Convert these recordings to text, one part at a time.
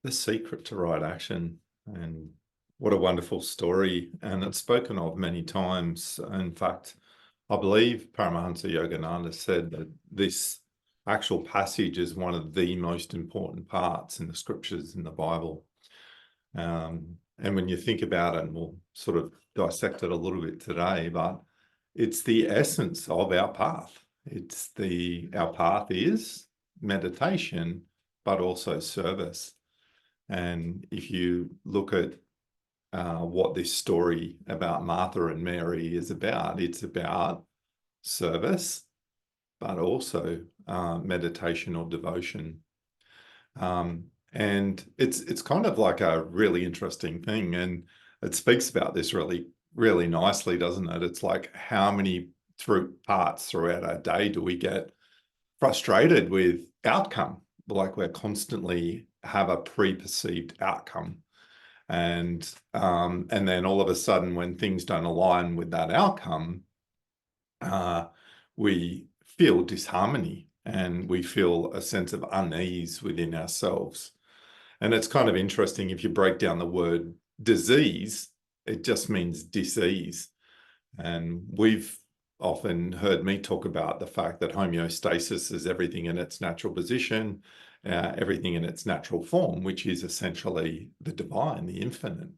The secret to right action. And what a wonderful story. And it's spoken of many times. In fact, I believe Paramahansa Yogananda said that this actual passage is one of the most important parts in the scriptures in the Bible. And when you think about it, and we'll sort of dissect it a little bit today, but it's the essence of our path. Our path is meditation, but also service. And if you look at what this story about Martha and Mary is about, it's about service, but also meditation or devotion. And it's kind of like a really interesting thing. And it speaks about this really, really nicely, doesn't it? It's like how many parts throughout our day do we get frustrated with outcome? Like we're constantly have a pre-perceived outcome. And then all of a sudden, when things don't align with that outcome, we feel disharmony and we feel a sense of unease within ourselves. And it's kind of interesting, if you break down the word disease, it just means disease. And we've often heard me talk about the fact that homeostasis is everything in its natural position, everything in its natural form, which is essentially the divine, the infinite.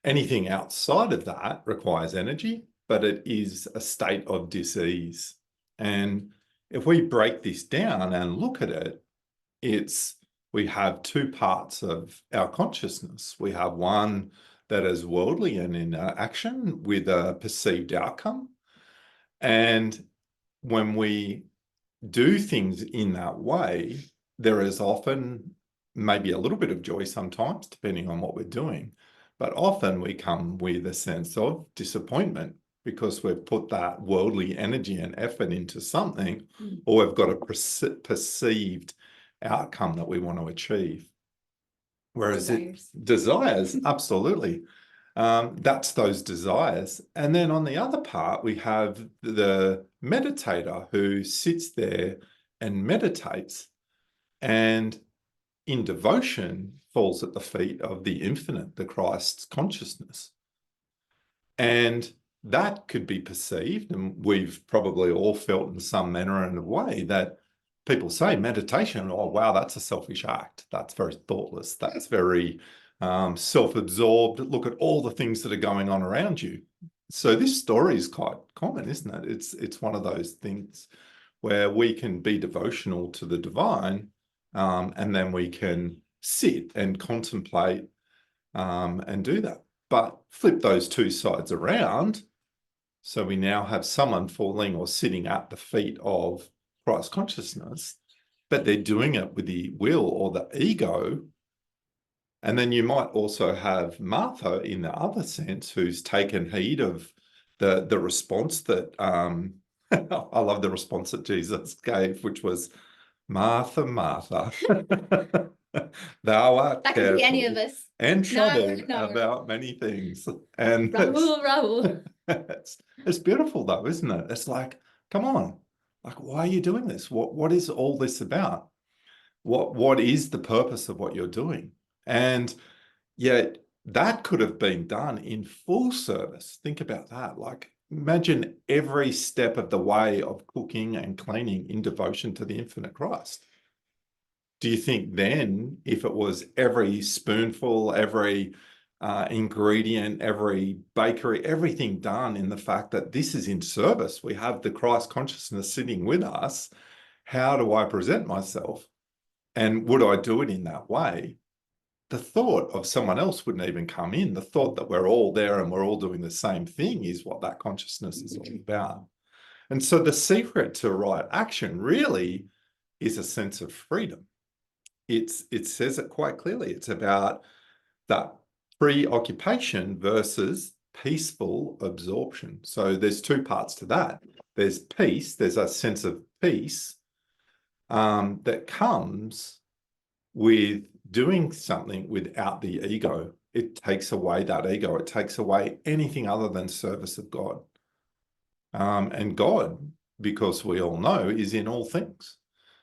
Anything outside of that requires energy, but it is a state of disease. And if we break this down and look at it, we have two parts of our consciousness. We have one that is worldly and in action with a perceived outcome. And when we do things in that way, there is often maybe a little bit of joy sometimes, depending on what we're doing. But often we come with a sense of disappointment because we've put that worldly energy and effort into something, or we've got a perceived outcome that we want to achieve. Whereas desires, absolutely. That's those desires. And then on the other part, we have the meditator who sits there and meditates and in devotion falls at the feet of the infinite, the Christ's consciousness. And that could be perceived, and we've probably all felt in some manner and way that people say meditation, oh, wow, that's a selfish act. That's very thoughtless. That's very self-absorbed. Look at all the things that are going on around you. So this story is quite common, isn't it? It's one of those things where we can be devotional to the divine, and then we can sit and contemplate and do that. But flip those two sides around. So we now have someone falling or sitting at the feet of Christ consciousness, but they're doing it with the will or the ego. And then you might also have Martha in the other sense, who's taken heed of the response that I love the response that Jesus gave, which was, Martha, Martha, thou art that could be any of us and troubled about many things. And Rahul. It's beautiful though, isn't it? It's like, come on, like, why are you doing this? What is all this about? What is the purpose of what you're doing? And yet that could have been done in full service. Think about that. Like, imagine every step of the way of cooking and cleaning in devotion to the infinite Christ. Do you think then, if it was every spoonful, every ingredient, every bakery, everything done in the fact that this is in service, we have the Christ consciousness sitting with us, how do I present myself? And would I do it in that way? The thought of someone else wouldn't even come in. The thought that we're all there and we're all doing the same thing is what that consciousness is all about. And so the secret to right action really is a sense of freedom. It says it quite clearly. It's about that preoccupation versus peaceful absorption. So there's two parts to that. There's peace. There's a sense of peace that comes with doing something without the ego. It takes away that ego. It takes away anything other than service of God. And God, because we all know, is in all things.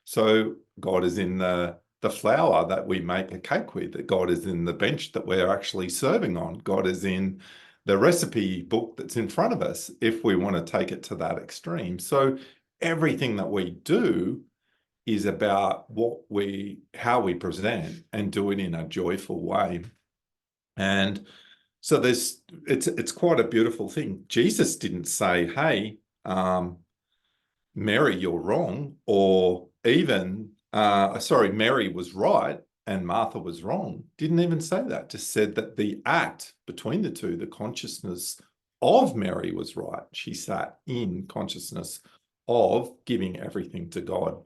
So God is in the the flour that we make a cake with, that God is in the bench that we're actually serving on. God is in the recipe book that's in front of us, if we want to take it to that extreme. So everything that we do is about how we present and do it in a joyful way. And so it's quite a beautiful thing. Jesus didn't say, hey, Mary, you're wrong, or even, Mary was right and Martha was wrong. Didn't even say that. Just said that the act between the two, the consciousness of Mary was right. She sat in consciousness of giving everything to God.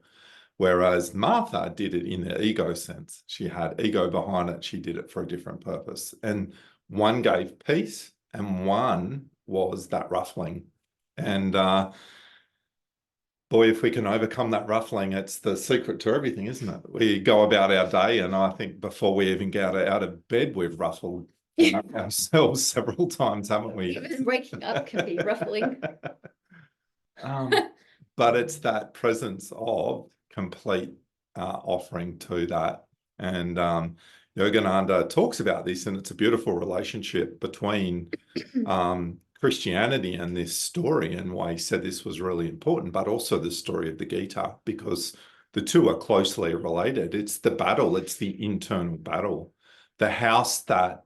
Whereas Martha did it in the ego sense. She had ego behind it. She did it for a different purpose. And one gave peace and one was that ruffling. And boy, if we can overcome that ruffling, it's the secret to everything, isn't it? We go about our day, and I think before we even get out of bed, we've ruffled ourselves several times, haven't we? Even waking up can be ruffling. But it's that presence of complete offering to that. And Yogananda talks about this, and it's a beautiful relationship between Christianity and this story, and why he said this was really important, but also the story of the Gita, because the two are closely related. It's the battle, it's the internal battle. The house that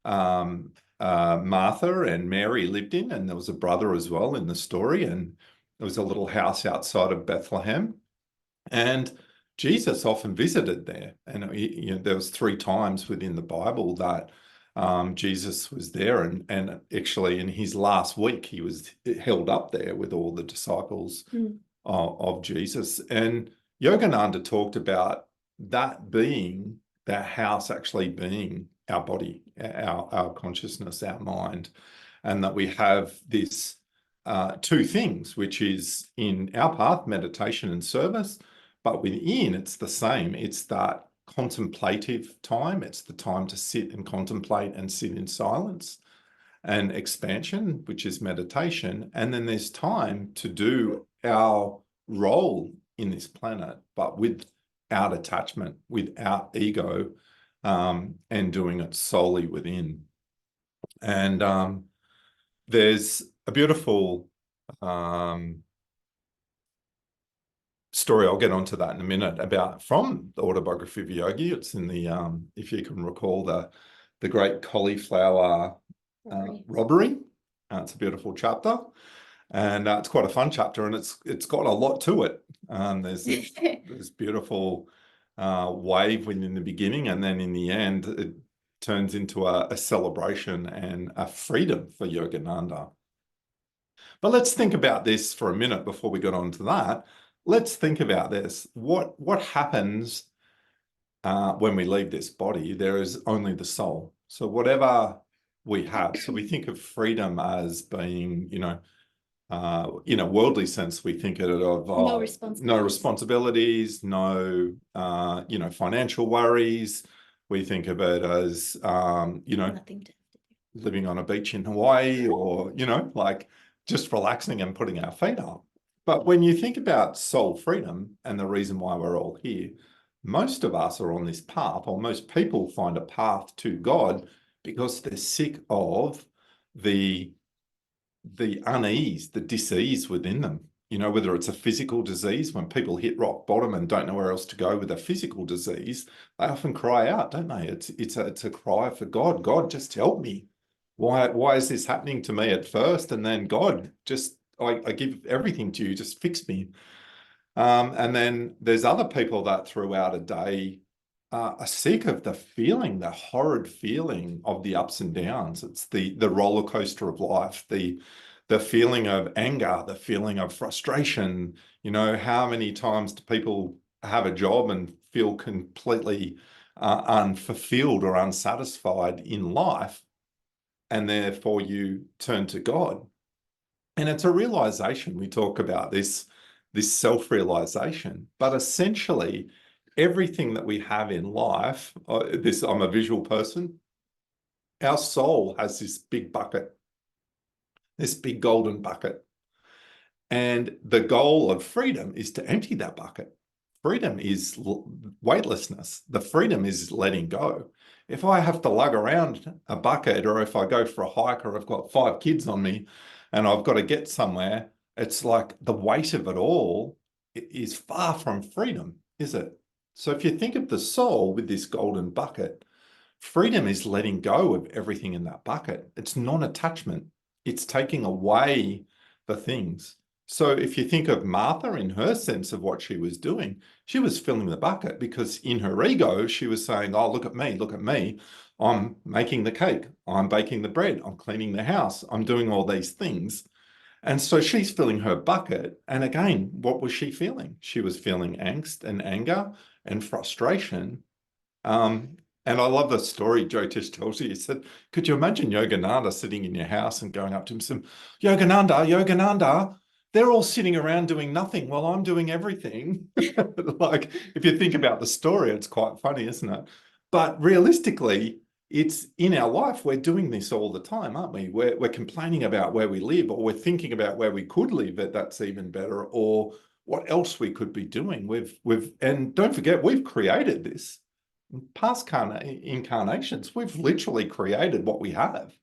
Martha and Mary lived in, and there was a brother as well in the story, and there was a little house outside of Bethlehem, and Jesus often visited there. And there was 3 times within the Bible that Jesus was there, and actually in his last week he was held up there with all the disciples of Jesus. And Yogananda talked about that being, that house actually being our body, our consciousness, our mind, and that we have this 2 things, which is in our path, meditation and service, but within it's the same. It's that contemplative time. It's the time to sit and contemplate and sit in silence, and expansion, which is meditation. And then there's time to do our role in this planet, but without attachment, without ego, and doing it solely within. And there's a beautiful story, I'll get onto that in a minute, about from the Autobiography of Yogi. It's in the, if you can recall, the great Cauliflower Robbery. It's a beautiful chapter, and it's quite a fun chapter, and it's got a lot to it. There's this beautiful wave within the beginning, and then in the end, it turns into a celebration and a freedom for Yogananda. But let's think about this for a minute before we get on to that. Let's think about this. What happens when we leave this body? There is only the soul. So whatever we have, so we think of freedom as being, in a worldly sense, we think of No responsibilities, no financial worries. We think of it as, nothing to living on a beach in Hawaii, or, like just relaxing and putting our feet up. But when you think about soul freedom and the reason why we're all here, most of us are on this path, or most people find a path to God because they're sick of the unease, the dis-ease within them. Whether it's a physical disease, when people hit rock bottom and don't know where else to go with a physical disease, they often cry out, don't they? It's a cry for God. God, just help me. Why is this happening to me at first? And then God, I give everything to you, just fix me. And then there's other people that throughout a day are sick of the horrid feeling of the ups and downs. It's the roller coaster of life, the feeling of anger, the feeling of frustration. How many times do people have a job and feel completely unfulfilled or unsatisfied in life? And therefore you turn to God. And it's a realization. We talk about this self-realization, but essentially everything that we have in life, I'm a visual person, our soul has this big bucket, this big golden bucket. And the goal of freedom is to empty that bucket. freedom is weightlessness. The freedom is letting go. If I have to lug around a bucket, or if I go for a hike, or I've got 5 kids on me and I've got to get somewhere, it's like the weight of it all is far from freedom, is it? So if you think of the soul with this golden bucket, freedom is letting go of everything in that bucket. It's non-attachment. It's taking away the things. So if you think of Martha in her sense of what she was doing, she was filling the bucket, because in her ego, she was saying, oh, look at me, look at me. I'm making the cake. I'm baking the bread. I'm cleaning the house. I'm doing all these things. And so she's filling her bucket. And again, what was she feeling? She was feeling angst and anger and frustration. And I love the story Jyotish tells you. He said, could you imagine Yogananda sitting in your house and going up to him and saying, Yogananda, Yogananda, they're all sitting around doing nothing while I'm doing everything. Like, if you think about the story, it's quite funny, isn't it? But realistically, it's in our life, we're doing this all the time, aren't we? We're complaining about where we live, or we're thinking about where we could live, that's even better, or what else we could be doing. And don't forget, we've created this. In past incarnations, we've literally created what we have.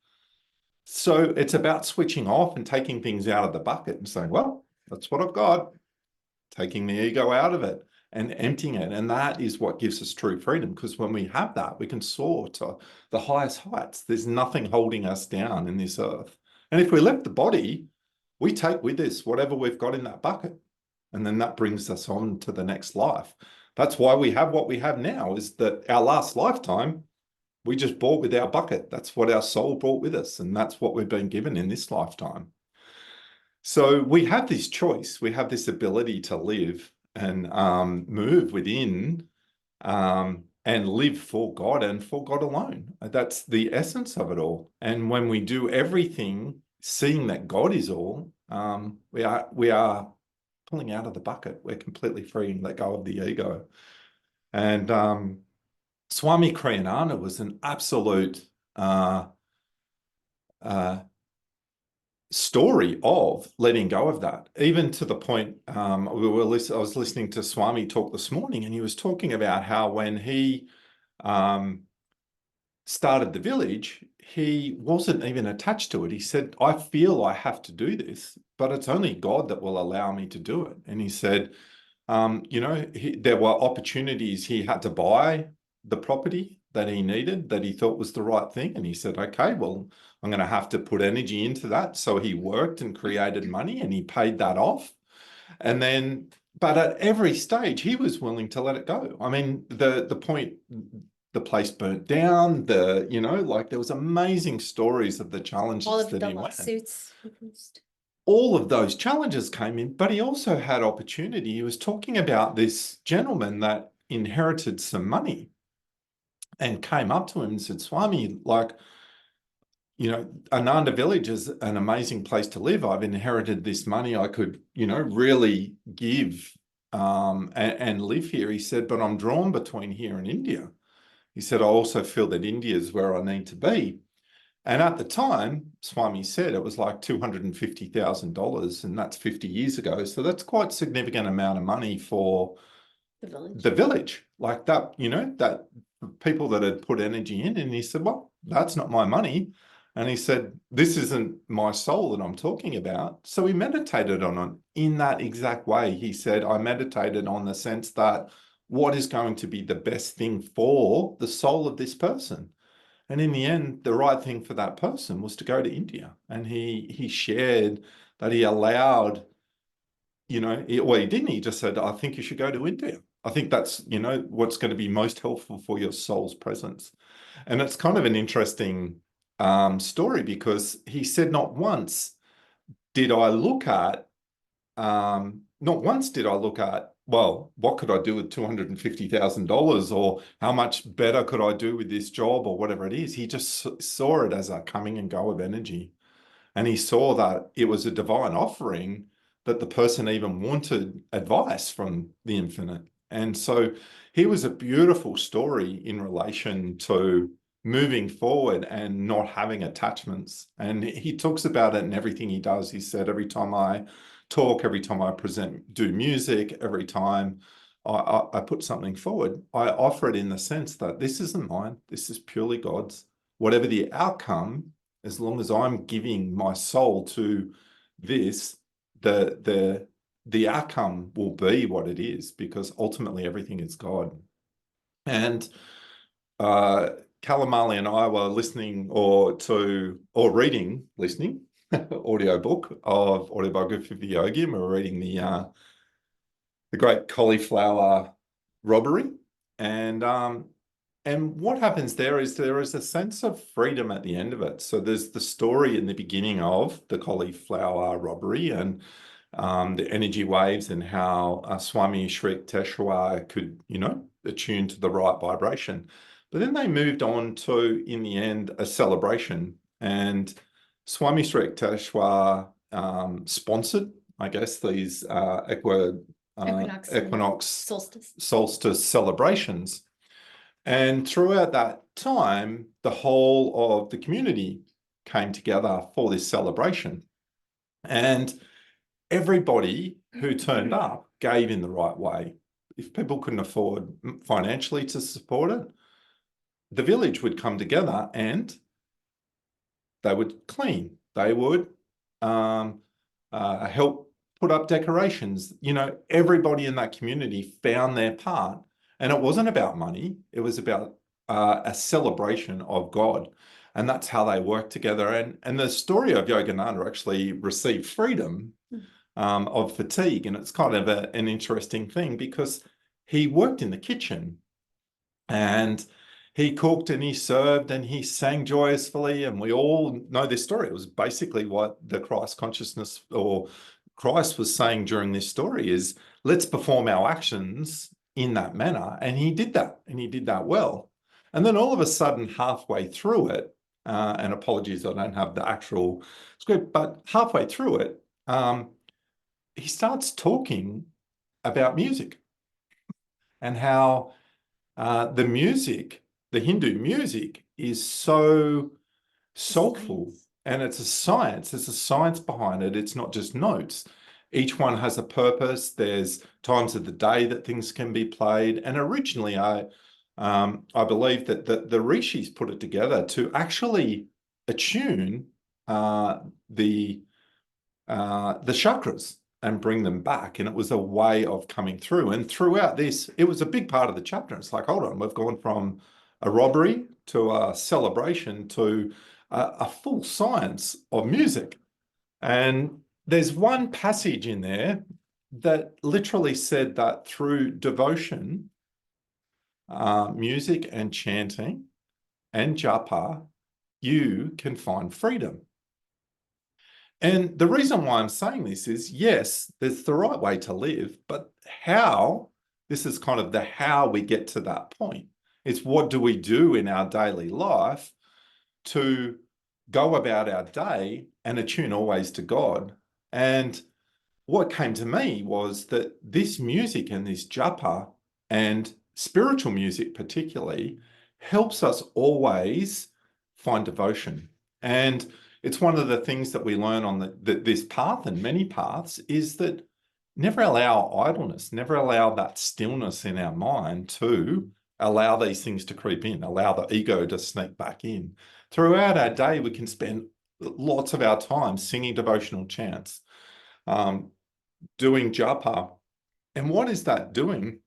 So it's about switching off and taking things out of the bucket and saying, well, that's what I've got. Taking the ego out of it and emptying it. And that is what gives us true freedom, because when we have that, we can soar to the highest heights. There's nothing holding us down in this earth. And if we left the body, we take with us whatever we've got in that bucket. And then that brings us on to the next life. That's why we have what we have now, is that our last lifetime, we just brought with our bucket. That's what our soul brought with us. And that's what we've been given in this lifetime. So we have this choice. We have this ability to live and move within and live for God and for God alone. That's the essence of it all. And when we do everything, seeing that God is all, we are pulling out of the bucket. We're completely free and let go of the ego. And Swami Kriyananda was an absolute story of letting go of that, even to the point I was listening to Swami talk this morning, and he was talking about how when he started the village, he wasn't even attached to it. He said, I feel I have to do this, but it's only God that will allow me to do it. And he said, there were opportunities. He had to buy the property that he needed, that he thought was the right thing. And he said, okay, well, I'm going to have to put energy into that. So he worked and created money and he paid that off. And then, but at every stage, he was willing to let it go. I mean, the point, the place burnt down, there was amazing stories of the challenges All of that the he went. lawsuits. All of those challenges came in, but he also had opportunity. He was talking about this gentleman that inherited some money and came up to him and said, Swami, Ananda Village is an amazing place to live. I've inherited this money. I could, really give and live here. He said, but I'm drawn between here and India. He said, I also feel that India is where I need to be. And at the time, Swami said it was like $250,000, and that's 50 years ago. So that's quite a significant amount of money for the village. Like that, that people that had put energy in. And he said, well, that's not my money. And he said, this isn't my soul that I'm talking about. So he meditated on it in that exact way. He said, I meditated on the sense that what is going to be the best thing for the soul of this person. And in the end, the right thing for that person was to go to India. And he shared that he allowed, he didn't. He just said, I think you should go to India. I think that's, what's going to be most helpful for your soul's presence. And it's kind of an interesting story, because he said, not once did I look at, well, what could I do with $250,000, or how much better could I do with this job, or whatever it is. He just saw it as a coming and go of energy. And he saw that it was a divine offering, that the person even wanted advice from the infinite. And so he was a beautiful story in relation to moving forward and not having attachments. And he talks about it in everything he does. He said, every time I talk, every time I present, do music, every time I put something forward, I offer it in the sense that this isn't mine, this is purely God's. Whatever the outcome, as long as I'm giving my soul to this, the outcome will be what it is, because ultimately everything is God. And Kalamali and I were listening listening audiobook of Autobiography of Yogi, and we were reading the great Cauliflower Robbery. And what happens there is a sense of freedom at the end of it. So there's the story in the beginning of the Cauliflower Robbery, and the energy waves, and how Swami Sri Yukteswar could, attune to the right vibration. But then they moved on to, in the end, a celebration. And Swami Sri Yukteswar sponsored, I guess, these equinox solstice celebrations. And throughout that time, the whole of the community came together for this celebration. And everybody who turned up gave in the right way. If people couldn't afford financially to support it, the village would come together and they would clean. They would help put up decorations. Everybody in that community found their part. And it wasn't about money. It was about a celebration of God. And that's how they worked together. And the story of Yogananda actually received freedom of fatigue. And it's kind of an interesting thing, because he worked in the kitchen and he cooked and he served and he sang joyously. And we all know this story. It was basically what the Christ consciousness, or Christ, was saying during this story is, let's perform our actions in that manner. And he did that, and he did that well. And then all of a sudden, halfway through it, and apologies, I don't have the actual script, but halfway through it, he starts talking about music and how the music, the Hindu music, is so soulful, and it's a science. There's a science behind it. It's not just notes. Each one has a purpose. There's times of the day that things can be played. And originally, I believe that the rishis put it together to actually attune the chakras and bring them back. And it was a way of coming through. And throughout this, it was a big part of the chapter. It's like, hold on, we've gone from a robbery to a celebration to a full science of music. And there's one passage in there that literally said that through devotion, music and chanting and japa, you can find freedom. And the reason why I'm saying this is, yes, there's the right way to live, but how, this is kind of the how we get to that point. It's what do we do in our daily life to go about our day and attune always to God. And what came to me was that this music and this japa, and spiritual music particularly, helps us always find devotion. And it's one of the things that we learn on this path, and many paths, is that never allow idleness, never allow that stillness in our mind to allow these things to creep in, allow the ego to sneak back in. Throughout our day, we can spend lots of our time singing devotional chants, doing japa. And what is that doing?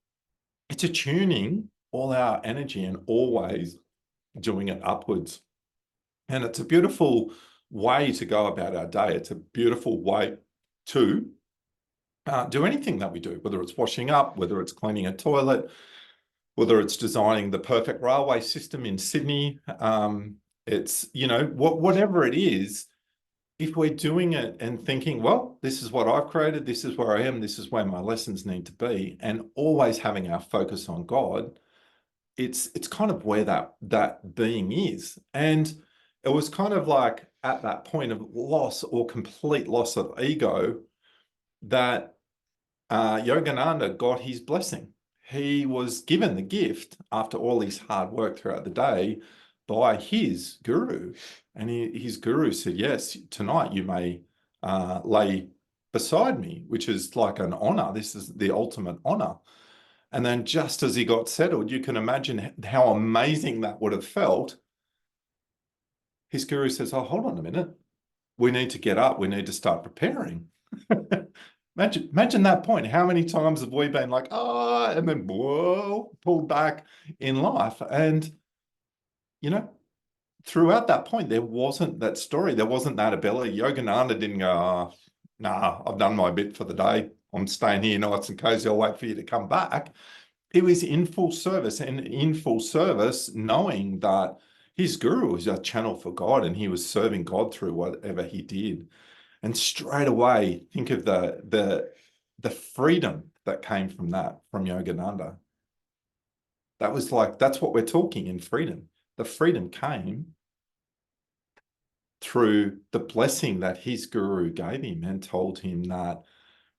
It's attuning all our energy and always doing it upwards. And it's a beautiful way to go about our day. It's a beautiful way to do anything that we do, whether it's washing up, whether it's cleaning a toilet, whether it's designing the perfect railway system in Sydney. It's, whatever it is, if we're doing it and thinking, well, this is what I've created, this is where I am, this is where my lessons need to be, and always having our focus on God, it's kind of where that being is. And it was kind of like at that point of loss, or complete loss of ego, that Yogananda got his blessing. He was given the gift after all his hard work throughout the day by his guru. And his guru said, yes, tonight you may lay beside me, which is like an honor. This is the ultimate honor. And then just as he got settled, you can imagine how amazing that would have felt. His guru says, oh, hold on a minute. We need to get up. We need to start preparing. Imagine that point. How many times have we been like, oh, and then whoa, pulled back in life? And, you know, throughout that point, there wasn't that story. There wasn't that ability. Yogananda didn't go, oh, nah, I've done my bit for the day. I'm staying here nice and cozy. I'll wait for you to come back. He was in full service, and in full service, knowing that his guru was a channel for God and he was serving God through whatever he did. And straight away, think of the freedom that came from that, from Yogananda. That was like, that's what we're talking in freedom. The freedom came through the blessing that his guru gave him and told him that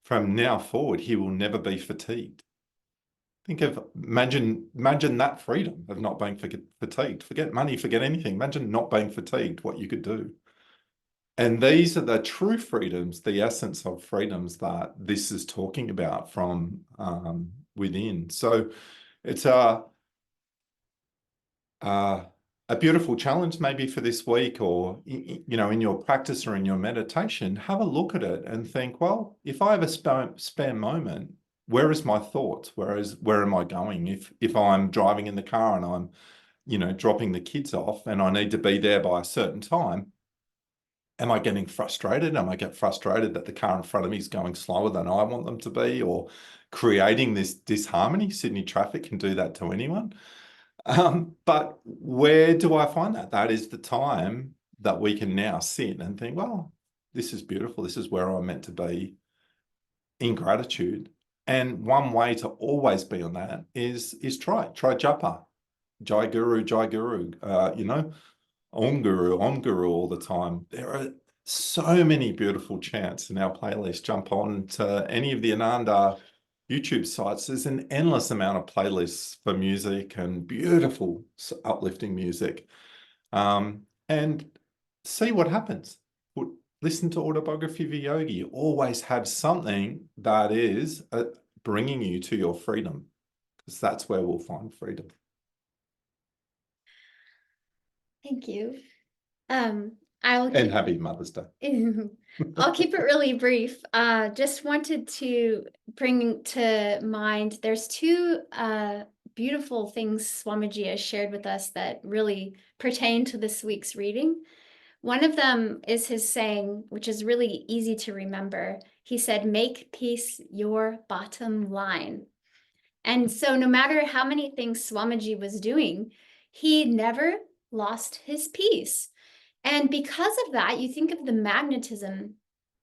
from now forward, he will never be fatigued. Think of, imagine that freedom of not being fatigued. Forget money, forget anything. Imagine not being fatigued, what you could do. And these are the true freedoms, the essence of freedoms that this is talking about from within. So it's a beautiful challenge maybe for this week, or, you know, in your practice or in your meditation, have a look at it and think, well, if I have a spare moment, where is my thoughts? Where am I going? If I'm driving in the car and I'm, you know, dropping the kids off and I need to be there by a certain time, am I getting frustrated? Am I get frustrated that the car in front of me is going slower than I want them to be, or creating this disharmony? Sydney traffic can do that to anyone. But where do I find that? That is the time that we can now sit and think, well, this is beautiful. This is where I'm meant to be, in gratitude. And one way to always be on that is try japa, Jai Guru, you know, Om Guru all the time. There are so many beautiful chants in our playlist. Jump on to any of the Ananda YouTube sites. There's an endless amount of playlists for music and beautiful, uplifting music. And see what happens. Listen to Autobiography of Yogi. Always have something that is bringing you to your freedom, because that's where we'll find freedom. Thank you. And happy Mother's Day. I'll keep it really brief. Just wanted to bring to mind, there's two beautiful things Swamiji has shared with us that really pertain to this week's reading. One of them is his saying, which is really easy to remember. He said, make peace your bottom line. And so no matter how many things Swamiji was doing, he never lost his peace. And because of that, you think of the magnetism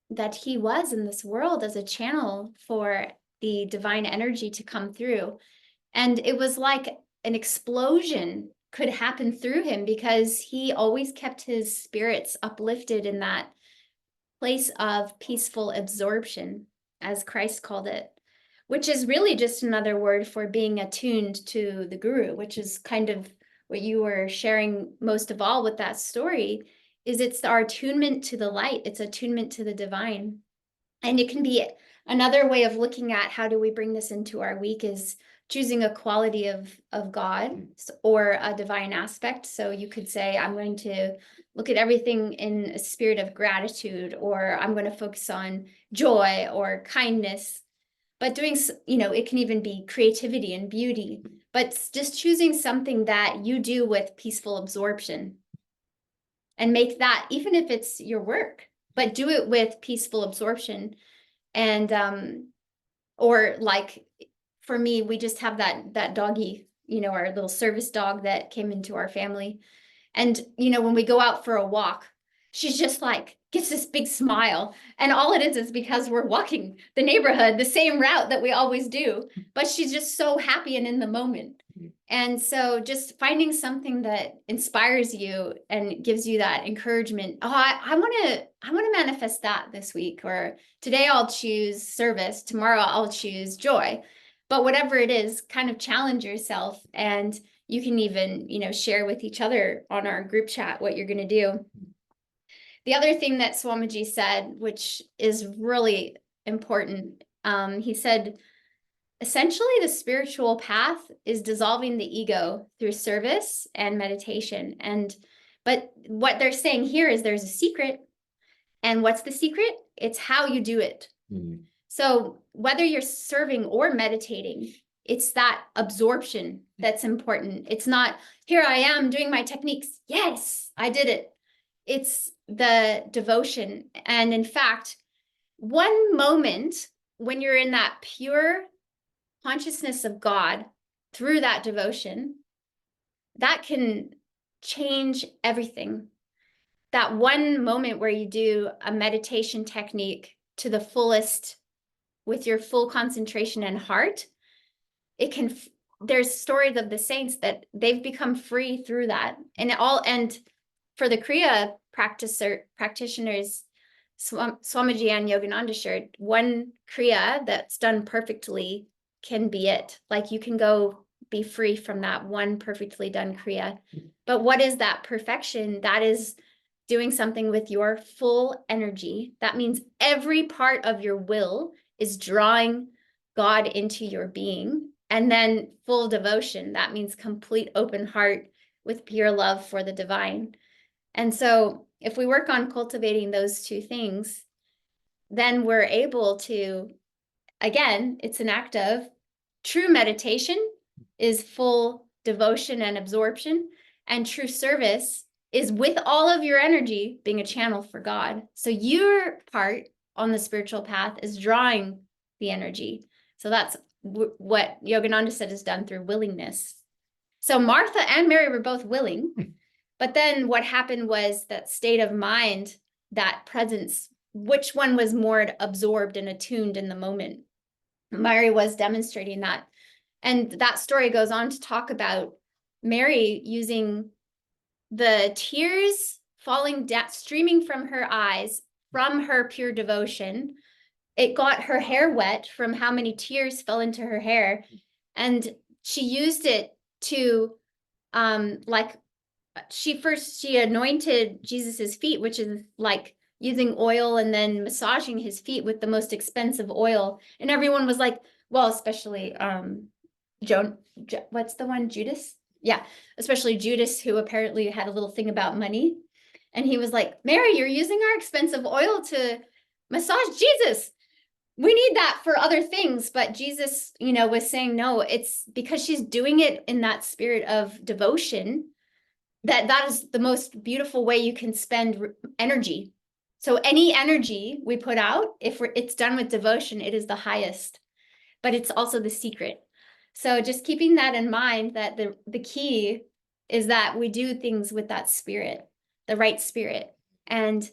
that he was in this world as a channel for the divine energy to come through. And it was like an explosion could happen through him, because he always kept his spirits uplifted in that place of peaceful absorption, as Christ called it, which is really just another word for being attuned to the guru, which is kind of what you were sharing most of all with that story. Is it's our attunement to the light, it's attunement to the divine. And it can be another way of looking at how do we bring this into our week is choosing a quality of God or a divine aspect. So you could say, I'm going to look at everything in a spirit of gratitude, or I'm going to focus on joy or kindness. But doing, you know, it can even be creativity and beauty, but just choosing something that you do with peaceful absorption. And make that, even if it's your work, but do it with peaceful absorption. And or like for me, we just have that doggy, you know, our little service dog that came into our family. And, you know, when we go out for a walk, she's just like, gets this big smile. And all it is because we're walking the neighborhood, the same route that we always do. But she's just so happy and in the moment. And so just finding something that inspires you and gives you that encouragement. Oh, I want to manifest that this week, or today I'll choose service. Tomorrow I'll choose joy. But whatever it is, kind of challenge yourself, and you can even, you know, share with each other on our group chat what you're going to do. The other thing that Swamiji said, which is really important, he said, essentially the spiritual path is dissolving the ego through service and meditation. But what they're saying here is there's a secret. And what's the secret? It's how you do it. Mm. So whether you're serving or meditating, it's that absorption that's important. It's not, here I am doing my techniques. Yes, I did it. It's the devotion. And in fact, one moment when you're in that pure consciousness of God through that devotion, that can change everything. That one moment where you do a meditation technique to the fullest with your full concentration and heart, it can, there's stories of the saints that they've become free through that. And for the Kriya practitioners, Swamiji and Yogananda shared, one Kriya that's done perfectly can be it. Like you can go be free from that one perfectly done Kriya. But what is that perfection? That is doing something with your full energy. That means every part of your will is drawing God into your being. And then full devotion. That means complete open heart with pure love for the divine. And so if we work on cultivating those two things, then we're able to, again, it's an act of true meditation is full devotion and absorption, and true service is with all of your energy being a channel for God. So your part on the spiritual path is drawing the energy. So that's what Yogananda said is done through willingness. So Martha and Mary were both willing, but then what happened was that state of mind, that presence, which one was more absorbed and attuned in the moment? Mary was demonstrating that. And that story goes on to talk about Mary using the tears falling down, streaming from her eyes from her pure devotion. It got her hair wet from how many tears fell into her hair. And she used it to, she anointed Jesus's feet, which is like using oil and then massaging his feet with the most expensive oil. And everyone was like, well, especially what's the one, Judas? Yeah, especially Judas, who apparently had a little thing about money. And he was like, Mary, you're using our expensive oil to massage Jesus. We need that for other things. But Jesus, was saying, no, it's because she's doing it in that spirit of devotion that is the most beautiful way you can spend energy. So any energy we put out, if it's done with devotion, it is the highest, but it's also the secret. So just keeping that in mind, that the key is that we do things with that spirit, the right spirit. And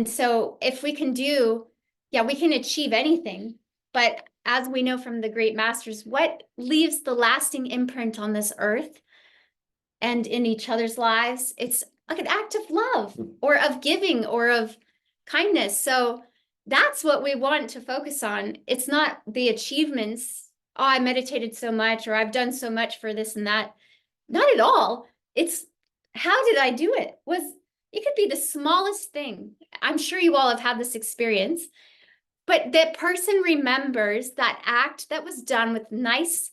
so if we can we can achieve anything, but as we know from the great masters, what leaves the lasting imprint on this earth and in each other's lives, it's like an act of love or of giving or of kindness. So that's what we want to focus on. It's not the achievements. Oh, I meditated so much, or I've done so much for this and that. Not at all. It's how did I do it? It could be the smallest thing. I'm sure you all have had this experience, but that person remembers that act that was done with nice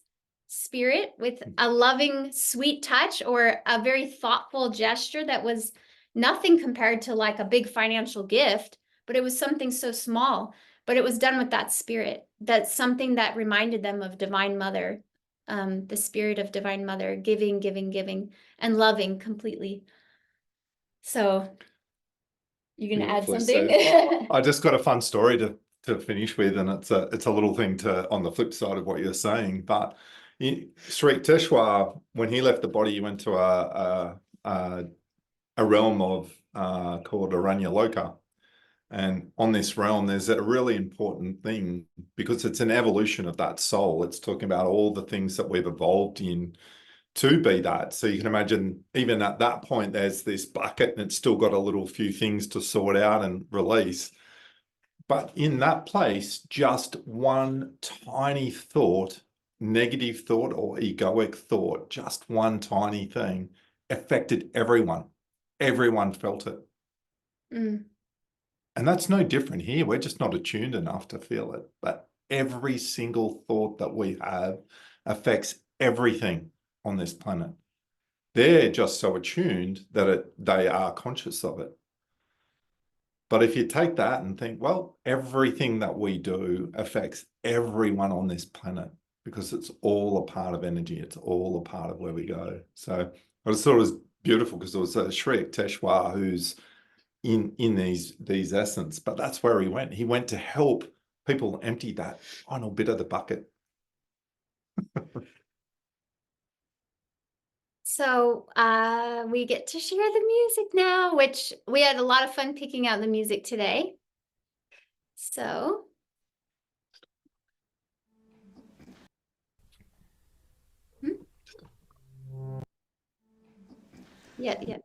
spirit, with a loving, sweet touch, or a very thoughtful gesture that was nothing compared to like a big financial gift, but it was something so small, but it was done with that spirit. That's something that reminded them of Divine Mother, the spirit of Divine Mother, giving, giving, giving, and loving completely. So you gonna add something? I just got a fun story to finish with, and it's a little thing on the flip side of what you're saying, but Sri Yukteswar, when he left the body, he went to a realm of called Aranya Loka. And on this realm, there's a really important thing because it's an evolution of that soul. It's talking about all the things that we've evolved in to be that. So you can imagine even at that point, there's this bucket and it's still got a little few things to sort out and release. But in that place, just one tiny thought, negative thought or egoic thought, just one tiny thing affected everyone. Everyone felt it. Mm. And that's no different here. We're just not attuned enough to feel it. But every single thought that we have affects everything on this planet. They're just so attuned that they are conscious of it. But if you take that and think, well, everything that we do affects everyone on this planet, because it's all a part of energy. It's all a part of where we go. So I just thought it was beautiful, because it was Sri Yukteswar who's in these essence, but that's where he went. He went to help people empty that final bit of the bucket. So we get to share the music now, which we had a lot of fun picking out the music today. So yeah.